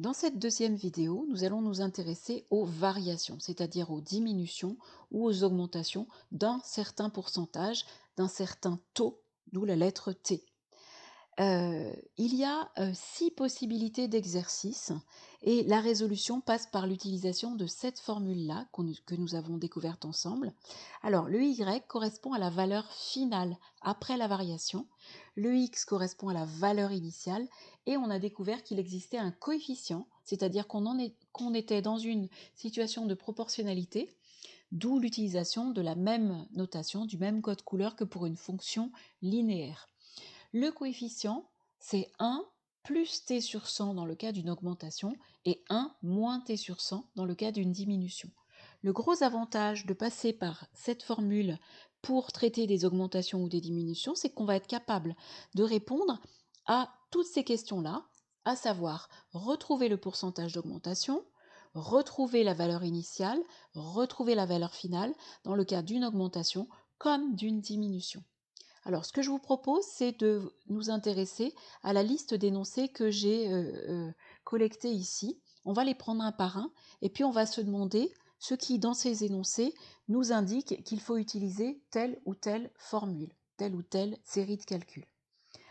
Dans cette deuxième vidéo, nous allons nous intéresser aux variations, c'est-à-dire aux diminutions ou aux augmentations d'un certain pourcentage, d'un certain taux, d'où la lettre T. Il y a 6 possibilités d'exercice et la résolution passe par l'utilisation de cette formule-là que nous avons découverte ensemble. Alors, le Y correspond à la valeur finale après la variation, le X correspond à la valeur initiale et on a découvert qu'il existait un coefficient, c'est-à-dire qu'on était dans une situation de proportionnalité, d'où l'utilisation de la même notation, du même code couleur que pour une fonction linéaire. Le coefficient, c'est 1 plus t sur 100 dans le cas d'une augmentation et 1 moins t sur 100 dans le cas d'une diminution. Le gros avantage de passer par cette formule pour traiter des augmentations ou des diminutions, c'est qu'on va être capable de répondre à toutes ces questions-là, à savoir retrouver le pourcentage d'augmentation, retrouver la valeur initiale, retrouver la valeur finale dans le cas d'une augmentation comme d'une diminution. Alors, ce que je vous propose, c'est de nous intéresser à la liste d'énoncés que j'ai collectés ici. On va les prendre un par un, et puis on va se demander ce qui, dans ces énoncés, nous indique qu'il faut utiliser telle ou telle formule, telle ou telle série de calculs.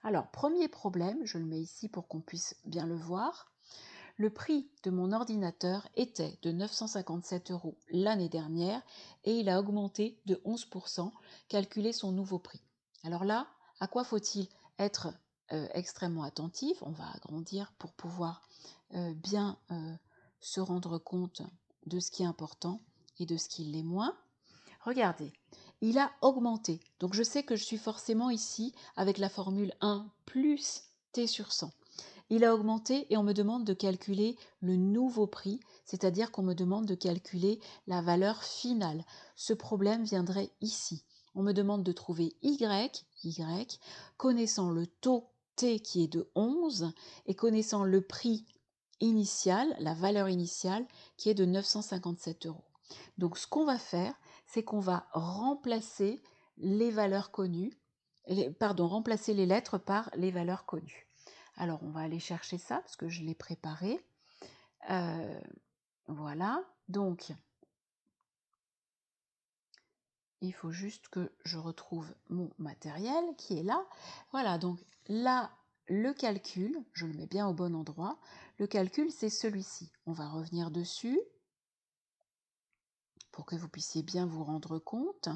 Alors, premier problème, je le mets ici pour qu'on puisse bien le voir. Le prix de mon ordinateur était de 957 € l'année dernière et il a augmenté de 11%, calculez son nouveau prix. Alors là, à quoi faut-il être extrêmement attentif? On va agrandir pour pouvoir bien se rendre compte de ce qui est important et de ce qui l'est moins. Regardez, il a augmenté. Donc je sais que je suis forcément ici avec la formule 1 plus t sur 100. Il a augmenté et on me demande de calculer le nouveau prix, c'est-à-dire qu'on me demande de calculer la valeur finale. Ce problème viendrait ici. On me demande de trouver Y, connaissant le taux T qui est de 11 et connaissant le prix initial, la valeur initiale qui est de 957 €. Donc ce qu'on va faire, c'est qu'on va remplacer les valeurs connues, remplacer les lettres par les valeurs connues. Alors on va aller chercher ça parce que je l'ai préparé. Voilà, donc il faut juste que je retrouve mon matériel qui est là. Voilà, donc là, le calcul, je le mets bien au bon endroit. Le calcul, c'est celui-ci. On va revenir dessus pour que vous puissiez bien vous rendre compte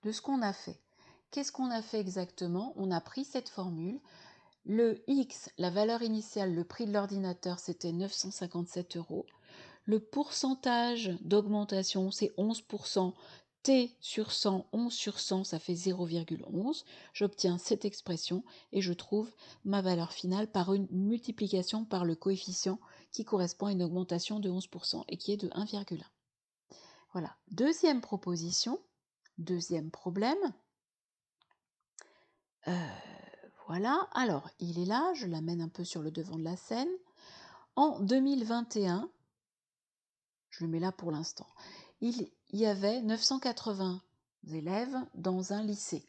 de ce qu'on a fait. Qu'est-ce qu'on a fait exactement? On a pris cette formule. Le X, la valeur initiale, le prix de l'ordinateur, c'était 957 €. Le pourcentage d'augmentation, c'est 11%. T sur 100, 11 sur 100, ça fait 0,11. J'obtiens cette expression et je trouve ma valeur finale par une multiplication par le coefficient qui correspond à une augmentation de 11% et qui est de 1,1. Voilà. Deuxième proposition, deuxième problème. Voilà. Alors, il est là, je l'amène un peu sur le devant de la scène. En 2021, je le mets là pour l'instant, il y avait 980 élèves dans un lycée.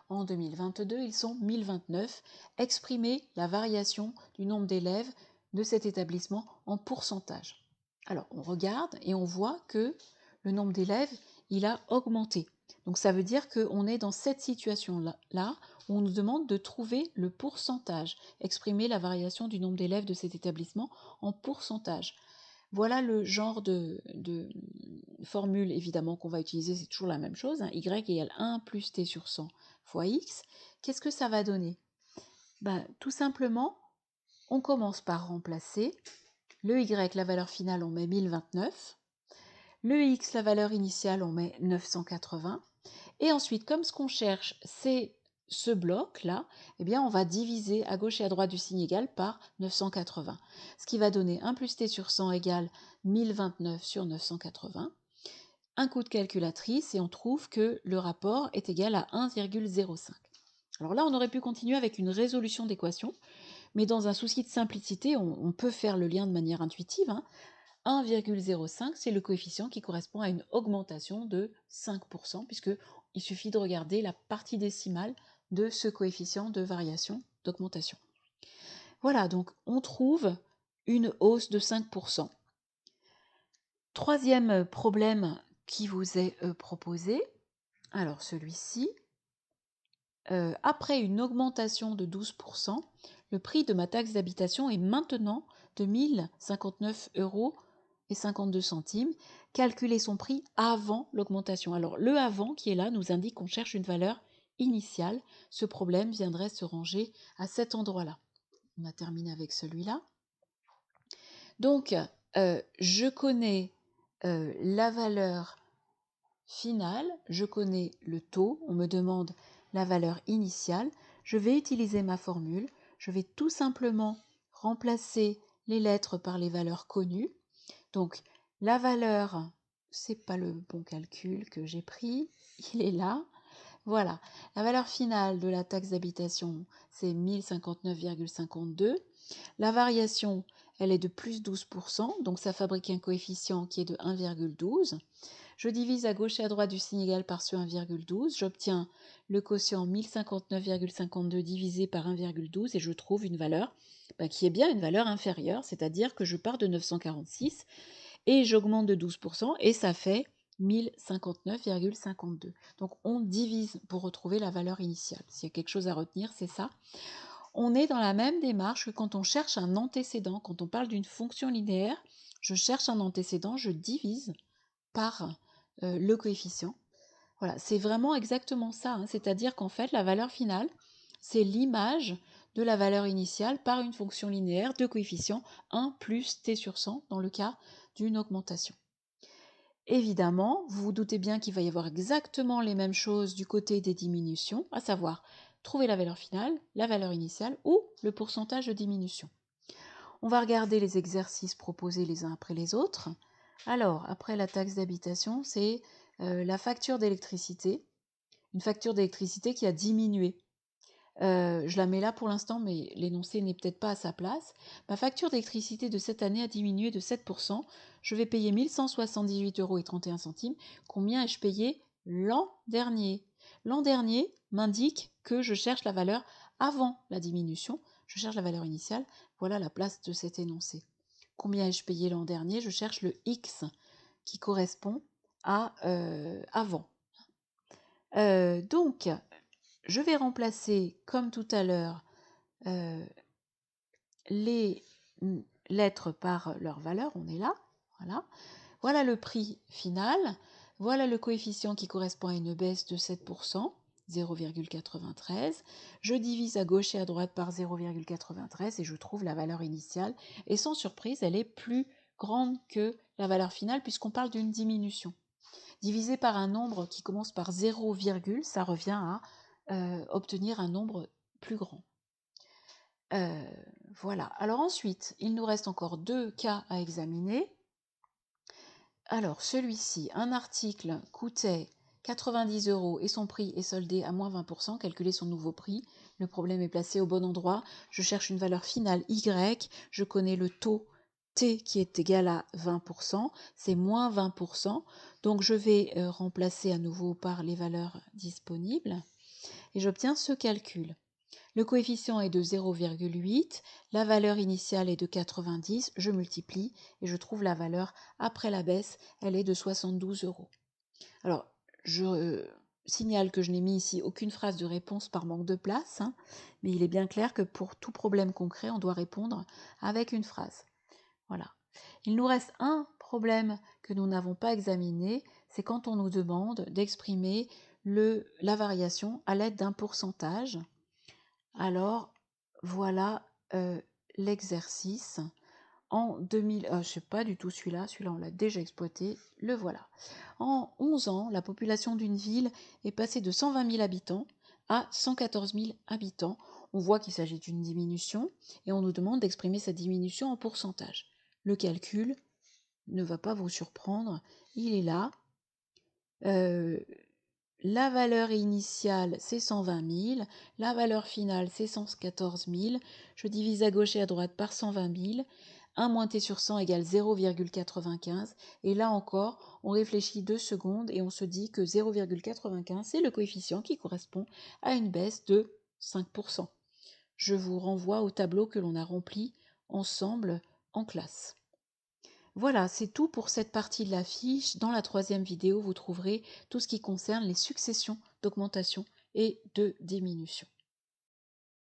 En 2022, ils sont 1029. Exprimez la variation du nombre d'élèves de cet établissement en pourcentage. Alors, on regarde et on voit que le nombre d'élèves, il a augmenté. Donc ça veut dire qu'on est dans cette situation-là où on nous demande de trouver le pourcentage, exprimer la variation du nombre d'élèves de cet établissement en pourcentage. Voilà le genre de formule évidemment qu'on va utiliser, c'est toujours la même chose, hein. Y égale 1 plus t sur 100 fois x. Qu'est-ce que ça va donner? Tout simplement, on commence par remplacer le y, la valeur finale, on met 1029. Le x, la valeur initiale, on met 980. Et ensuite, comme ce qu'on cherche, c'est ce bloc-là, eh bien, on va diviser à gauche et à droite du signe égal par 980. Ce qui va donner 1 plus t sur 100 égale 1029 sur 980. Un coup de calculatrice et on trouve que le rapport est égal à 1,05. Alors là, on aurait pu continuer avec une résolution d'équation, mais dans un souci de simplicité, on peut faire le lien de manière intuitive, hein. 1,05, c'est le coefficient qui correspond à une augmentation de 5%, puisqu'il suffit de regarder la partie décimale de ce coefficient de variation, d'augmentation. Voilà, donc on trouve une hausse de 5%. Troisième problème qui vous est proposé, alors celui-ci, après une augmentation de 12%, le prix de ma taxe d'habitation est maintenant de 1 059,52 €. Calculer son prix avant l'augmentation. Alors le avant qui est là nous indique qu'on cherche une valeur initiale. Ce problème viendrait se ranger à cet endroit-là. On a terminé avec celui-là. Donc, je connais la valeur finale, je connais le taux, on me demande la valeur initiale, je vais utiliser ma formule, je vais tout simplement remplacer les lettres par les valeurs connues. Donc, la valeur, c'est pas le bon calcul que j'ai pris, il est là. Voilà, la valeur finale de la taxe d'habitation, c'est 1059,52. La variation, elle est de plus 12%, donc ça fabrique un coefficient qui est de 1,12. Je divise à gauche et à droite du signe égal par ce 1,12. J'obtiens le quotient 1059,52 divisé par 1,12 et je trouve une valeur qui est bien une valeur inférieure, c'est-à-dire que je pars de 946 et j'augmente de 12% et ça fait 1059,52. Donc on divise pour retrouver la valeur initiale. S'il y a quelque chose à retenir, c'est ça. On est dans la même démarche que quand on cherche un antécédent. Quand on parle d'une fonction linéaire, je cherche un antécédent, je divise par le coefficient. Voilà, c'est vraiment exactement ça. C'est-à-dire qu'en fait, la valeur finale, c'est l'image de la valeur initiale par une fonction linéaire de coefficient 1 plus t sur 100 dans le cas d'une augmentation. Évidemment, vous vous doutez bien qu'il va y avoir exactement les mêmes choses du côté des diminutions, à savoir trouver la valeur finale, la valeur initiale ou le pourcentage de diminution. On va regarder les exercices proposés les uns après les autres. Alors, après la taxe d'habitation, c'est la facture d'électricité, une facture d'électricité qui a diminué. Je la mets là pour l'instant, mais l'énoncé n'est peut-être pas à sa place. Ma facture d'électricité de cette année a diminué de 7%. Je vais payer 1 178,31 €. Combien ai-je payé l'an dernier? L'an dernier m'indique que je cherche la valeur avant la diminution. Je cherche la valeur initiale. Voilà la place de cet énoncé. Combien ai-je payé l'an dernier? Je cherche le X qui correspond à avant. Donc, je vais remplacer, comme tout à l'heure, les lettres par leur valeur. On est là. Voilà. Voilà le prix final. Voilà le coefficient qui correspond à une baisse de 7%, 0,93. Je divise à gauche et à droite par 0,93 et je trouve la valeur initiale. Et sans surprise, elle est plus grande que la valeur finale puisqu'on parle d'une diminution. Divisé par un nombre qui commence par 0, ça revient à obtenir un nombre plus grand. Voilà. Alors ensuite, il nous reste encore deux cas à examiner. Alors celui-ci, un article coûtait 90 € et son prix est soldé à moins 20%, calculer son nouveau prix. Le problème est placé au bon endroit. Je cherche une valeur finale Y, je connais le taux T qui est égal à 20%, c'est moins 20%. Donc je vais remplacer à nouveau par les valeurs disponibles et j'obtiens ce calcul. Le coefficient est de 0,8, la valeur initiale est de 90, je multiplie et je trouve la valeur après la baisse, elle est de 72 €. Alors, je signale que je n'ai mis ici aucune phrase de réponse par manque de place, mais il est bien clair que pour tout problème concret, on doit répondre avec une phrase. Voilà. Il nous reste un problème que nous n'avons pas examiné, c'est quand on nous demande d'exprimer la variation à l'aide d'un pourcentage. Alors, voilà l'exercice. En 2000, je ne sais pas du tout celui-là on l'a déjà exploité, le voilà. En 11 ans, la population d'une ville est passée de 120 000 habitants à 114 000 habitants. On voit qu'il s'agit d'une diminution et on nous demande d'exprimer cette diminution en pourcentage. Le calcul ne va pas vous surprendre, il est là. La valeur initiale, c'est 120 000. La valeur finale, c'est 114 000. Je divise à gauche et à droite par 120 000. 1 moins t sur 100 égale 0,95. Et là encore, on réfléchit 2 secondes et on se dit que 0,95, c'est le coefficient qui correspond à une baisse de 5%. Je vous renvoie au tableau que l'on a rempli ensemble en classe. Voilà, c'est tout pour cette partie de la fiche. Dans la troisième vidéo, vous trouverez tout ce qui concerne les successions d'augmentation et de diminution.